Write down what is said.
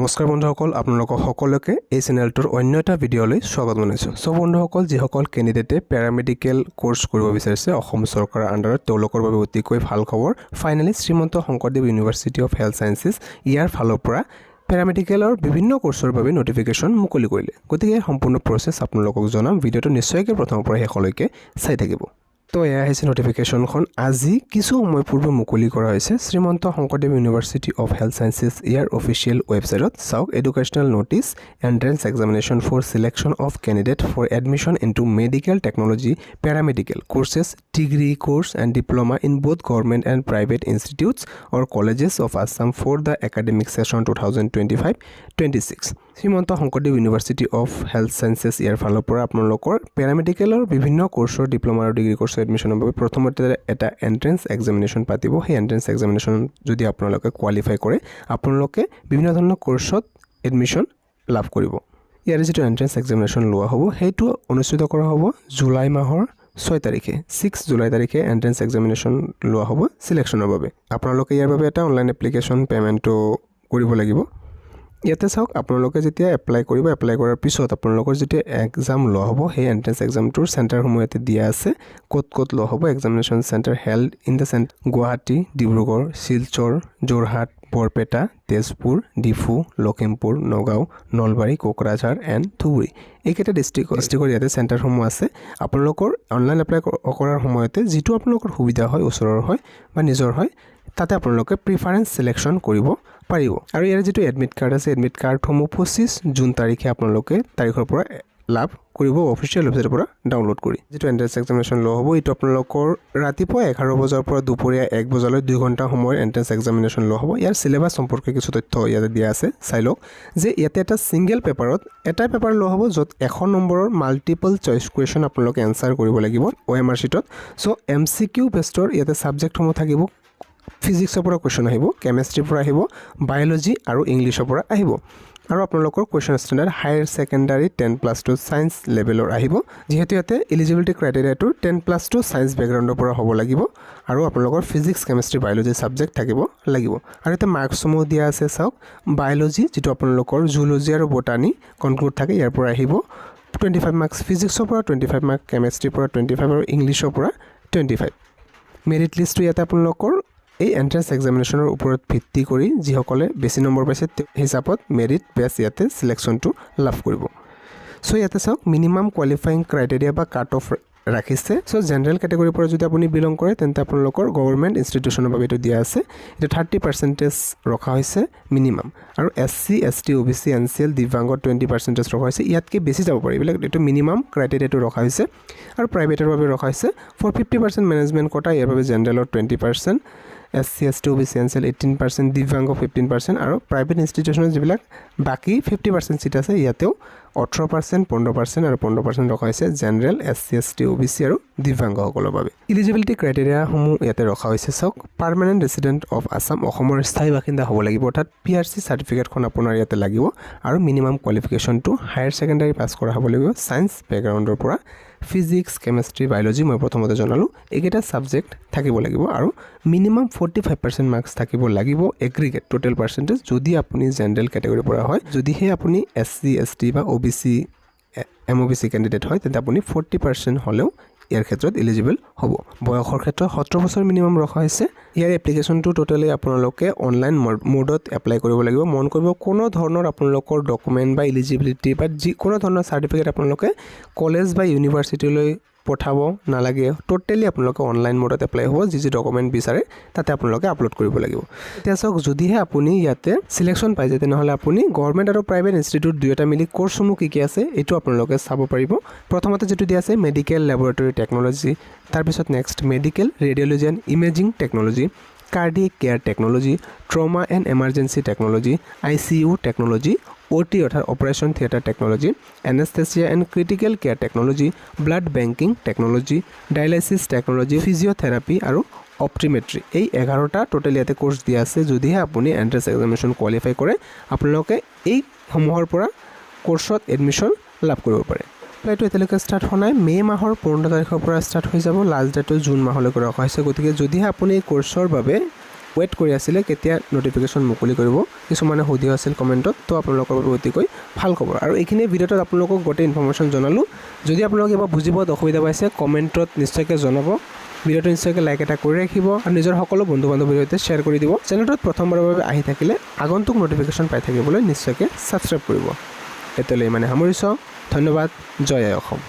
নমস্কাৰ বন্ধুসকল, আপোনালোকক সকলোকে এই চেনেলটোৰ অন্য এটা ভিডিঅ'লৈ স্বাগত জনাইছোঁ। সব বন্ধুসকল, যিসকল কেণ্ডিডেটে পেৰামেডিকেল কোৰ্চ কৰিব বিচাৰিছে অসম চৰকাৰৰ আণ্ডাৰত, তেওঁলোকৰ বাবে অতিকৈ ভাল খবৰ। Finally Srimanta Sankardev university of health sciences ইয়াৰ ফালৰ পৰা পেৰামেডিকেলৰ বিভিন্ন কোৰ্চৰ বাবে নটিফিকেশ্যন মুকলি কৰিলে। গতিকে সম্পূৰ্ণ প্ৰচেছ আপোনালোকক জনাম। ভিডিঅ'টো নিশ্চয়কৈ প্ৰথমৰ পৰা শেষলৈকে চাই থাকিব। তো এয়া হৈছে নটিফিকেশ্যনখন। আজি কিছু সময় পূৰ্বে মুকলি কৰা হৈছে Srimanta Sankardev university of health sciences ইয়াৰ অফিচিয়েল ৱেবছাইটত। চাওক, educational notice, entrance examination for selection of candidate for admission into medical technology paramedical courses, degree course and diploma in both government and private institutes or colleges of Assam for the academic session 2025-26। Srimanta Sankardev university of health sciences ইয়াৰ ফালৰ পৰা আপোনালোকৰ পেৰামেডিকেলৰ বিভিন্ন কোৰ্চৰ diploma আৰু degree কোৰ্চৰ এডমিশ্যনৰ বাবে প্ৰথমতে এটা এণ্ট্ৰেন্স এক্সামিনেশ্যন পাতিব। সেই এণ্ট্ৰেন্স এক্সামিনেশ্যন যদি আপোনালোকে কোৱালিফাই কৰে, আপোনালোকে বিভিন্ন ধৰণৰ কোৰ্চত এডমিশ্যন লাভ কৰিব। ইয়াৰ যিটো এণ্ট্ৰেন্স এক্সামিনেশ্যন লোৱা হ'ব, সেইটো অনুষ্ঠিত কৰা হ'ব জুলাই মাহৰ 6 তাৰিখে। 6 জুলাই তাৰিখে এণ্ট্ৰেন্স এক্সামিনেশ্যন লোৱা হ'ব চিলেকশ্যনৰ বাবে। আপোনালোকে ইয়াৰ বাবে এটা অনলাইন এপ্লিকেশ্যন পে'মেণ্টটো কৰিব লাগিব। ইয়াতে চাওক, আপোনালোকে যেতিয়া এপ্লাই কৰিব, এপ্লাই কৰাৰ পিছত আপোনালোকৰ যেতিয়া এক্সাম লোৱা হ'ব, সেই এণ্ট্ৰেন্স এক্সামটোৰ চেণ্টাৰসমূহ ইয়াতে দিয়া আছে। ক'ত লোৱা হ'ব। Examination centre held in the Guwahati, Dibrugarh, Silchar, Jorhat, Barpeta, Tezpur, Diphu, Lakhimpur, Nagaon, Nalbari, Kokrajhar and Dhubri. এইকেইটা ডিষ্ট্ৰিক্টৰ ইয়াতে চেণ্টাৰসমূহ আছে। আপোনালোকৰ অনলাইন এপ্লাই কৰাৰ সময়তে যিটো আপোনালোকৰ সুবিধা হয়, ওচৰৰ হয় বা নিজৰ হয়, তাতে আপোনালোকে প্ৰিফাৰেঞ্চ চিলেকশ্যন কৰিব পাৰিব। আৰু ইয়াৰ যিটো এডমিট কাৰ্ড আছে, এডমিট কাৰ্ডসমূহ 25 জুন তাৰিখে আপোনালোকে তাৰিখৰ পৰা লাভ কৰিব অফিচিয়েল ৱেবছাইটৰ পৰা ডাউনলোড কৰি। যিটো এণ্ট্ৰেন্স এক্সামিনেশ্যন লোৱা হ'ব, এইটো আপোনালোকৰ ৰাতিপুৱা 11 বজাৰ পৰা দুপৰীয়া 1 বজালৈ 2 ঘণ্টা সময়ৰ এণ্ট্ৰেন্স এক্সামিনেশ্যন লোৱা হ'ব। ইয়াৰ চিলেবাছ সম্পৰ্কে কিছু তথ্য ইয়াতে দিয়া আছে, চাই লওক। যে ইয়াতে এটা ছিংগল পেপাৰত এটা পেপাৰ লোৱা হ'ব, য'ত 100 নম্বৰৰ মাল্টিপল চইচ কুৱেশ্যন আপোনালোকে এনচাৰ কৰিব লাগিব OMR শ্বীটত। চ' MCQ বেষ্টৰ ইয়াতে ছাবজেক্টসমূহ থাকিব। ফিজিক্সৰ পৰা কুৱেশ্যন আহিব, কেমেষ্ট্ৰিৰ পৰা আহিব, বায়'লজি আৰু ইংলিছৰ পৰা আহিব। আৰু আপোনালোকৰ question standard higher secondary 10+2 science লেভেলৰ আহিব। যিহেতু ইয়াতে এলিজিবিলিটি ক্ৰাইটেৰিয়াটো 10+2 ছায়েন্স বেকগ্ৰাউণ্ডৰ পৰা হ'ব লাগিব। আৰু আপোনালোকৰ ফিজিক্স, কেমেষ্ট্ৰি, বায়'লজি ছাবজেক্ট থাকিব লাগিব। আৰু ইয়াতে মাৰ্কছসমূহ দিয়া আছে, চাওক। বায়'লজি, যিটো আপোনালোকৰ জুলজি আৰু বটানী কনক্লুড থাকে, ইয়াৰ পৰা আহিব 25 মাৰ্কছ, ফিজিক্সৰ পৰা 25 মাৰ্ক, কেমেষ্ট্ৰিৰ পৰা 25 আৰু ইংলিছৰ পৰা 25। মেৰিট লিষ্টটো ইয়াতে আপোনালোকৰ এই এণ্ট্ৰেন্স এক্সামিনেশ্যনৰ ওপৰত ভিত্তি কৰি যিসকলে বেছি নম্বৰ পাইছে হিচাপত মেৰিট বেছ ইয়াতে চিলেকশ্যনটো লাভ কৰিব। চ' ইয়াতে চাওক, মিনিমাম কোৱালিফাইং ক্ৰাইটেৰিয়া বা কাট অফ ৰাখিছে। চ' জেনেৰেল কেটেগৰীৰ পৰা যদি আপুনি বিলং কৰে, তেন্তে আপোনালোকৰ গভৰ্ণমেণ্ট ইনষ্টিটিউশ্যনৰ বাবে এইটো দিয়া আছে। এইটো 30% ৰখা হৈছে মিনিমাম। আৰু SC, ST, OBC, NCL, দিব্যাংগত 20% ৰখা হৈছে। ইয়াতকৈ বেছি যাব পাৰি, এইবিলাক এইটো মিনিমাম ক্ৰাইটেৰিয়াটো ৰখা হৈছে। আৰু প্ৰাইভেটৰ বাবে ৰখা হৈছে ফৰ 50% মেনেজমেণ্ট কোটা, ইয়াৰ বাবে জেনেৰেলৰ 20%, SC, ST, OBC, NCL 18%, দিব্যাংগ 15%, আৰু প্ৰাইভেট ইনষ্টিটিউশ্যনত যিবিলাক বাকী 50% ছিট আছে, ইয়াতেও 18%, 15% আৰু 15% ৰখা হৈছে জেনেৰেল, SC, ST, OBC আৰু দিব্যাংগসকলৰ বাবে। ইলিজিবিলিটি ক্ৰাইটেৰিয়াসমূহ ইয়াতে ৰখা হৈছে। চাওক, পাৰ্মানেণ্ট ৰেচিডেণ্ট অফ আছাম, অসমৰ স্থায়ী বাসিন্দা হ'ব লাগিব, অৰ্থাৎ PRC চাৰ্টিফিকেটখন আপোনাৰ ইয়াতে লাগিব। আৰু মিনিমাম কোৱালিফিকেশ্যনটো হায়াৰ ছেকেণ্ডাৰী পাছ কৰা হ'ব লাগিব ছায়েন্স বেকগ্ৰাউণ্ডৰ পৰা। ফিজিক্স, কেমেষ্ট্ৰি, বায়'লজি মই প্ৰথমতে জনালোঁ, এইকেইটা ছাবজেক্ট থাকিব লাগিব। আৰু মিনিমাম 45% মাৰ্কছ থাকিব লাগিব এগ্ৰিগেট টোটেল পাৰ্চেণ্টেজ, যদি আপুনি জেনেৰেল কেটেগৰীৰ পৰা হয়। যদিহে আপুনি SC, ST বা OBC, MOBC কেণ্ডিডেট হয়, তেন্তে আপুনি 40% হ'লেও ইয়াৰ ক্ষেত্ৰত এলিজিবল হ'ব। বয়সৰ ক্ষেত্ৰত 17 বছৰ মিনিমাম ৰখা হৈছে। ইয়াৰ এপ্লিকেশ্যনটো টোটেলি আপোনালোকে অনলাইন মোডত এপ্লাই কৰিব লাগিব। মন কৰিব, কোনো ধৰণৰ আপোনালোকৰ ডকুমেণ্ট বা এলিজিবিলিটি বা যিকোনো ধৰণৰ চাৰ্টিফিকেট আপোনালোকে কলেজ বা ইউনিভাৰ্চিটিলৈ পঠাব নালাগে। টোটেলি আপোনালোকে অনলাইন মোডত এপ্লাই হ'ব। যি ডকুমেণ্ট বিচাৰে তাতে আপোনালোকে আপলোড কৰিব লাগিব। এতিয়া চাওক, যদিহে আপুনি ইয়াতে চিলেকশ্যন পাই যায়, তেনেহ'লে আপুনি গভৰ্ণমেণ্ট আৰু প্ৰাইভেট ইনষ্টিটিউট দুয়োটা মিলি কোৰ্চসমূহ কি আছে এইটো আপোনালোকে চাব পাৰিব। প্ৰথমতে যিটো দিয়া আছে মেডিকেল লেবৰেটৰী টেকন'লজি, তাৰপিছত next medical radiology and imaging technology, cardiac care technology, trauma and emergency technology, ICU technology, OT অৰ্থাৎ operation theatre technology, anaesthesia and critical care technology, blood banking technology, dialysis technology, physiotherapy আৰু optometry. এই 11টা total ইয়াতে course দিয়া আছে। যদিহে আপুনি entrance examination qualify কৰে, আপোনালোকে এইসমূহৰ পৰা কোৰ্চত এডমিশ্যন লাভ কৰিব পাৰে। এপ্লাইটো এতিয়ালৈকে ষ্টাৰ্ট হোৱা নাই। মে' মাহৰ 15 তাৰিখৰ পৰা ষ্টাৰ্ট হৈ যাব। লাষ্ট ডেটটো জুন মাহলৈকে ৰখা হৈছে। গতিকে যদিহে আপুনি এই কোৰ্চৰ বাবে ৱেইট কৰি আছিলে কেতিয়া নটিফিকেশ্যন মুকলি কৰিব কিছুমানে সুধি আছিল কমেণ্টত তো আপোনালোকৰ বাবে অতিকৈ ভাল খবৰ আৰু এইখিনি ভিডিঅ'ত আপোনালোকক গোটেই ইনফৰমেশ্যন জনালোঁ যদি আপোনালোকে কিবা বুজি পোৱাত অসুবিধা পাইছে কমেণ্টত নিশ্চয়কৈ জনাব ভিডিঅ'টো নিশ্চয়কৈ লাইক এটা কৰি ৰাখিব আৰু নিজৰ সকলো বন্ধু বান্ধৱীৰ সৈতে শ্বেয়াৰ কৰি দিব চেনেলটোত প্ৰথমবাৰৰ বাবে আহি থাকিলে আগন্তুক নটিফিকেশ্যন পাই থাকিবলৈ নিশ্চয়কৈ ছাবস্ক্ৰাইব কৰিব এতিয়ালৈ ইমানে সামৰিছোঁ ধন্যবাদ জয় আই অসম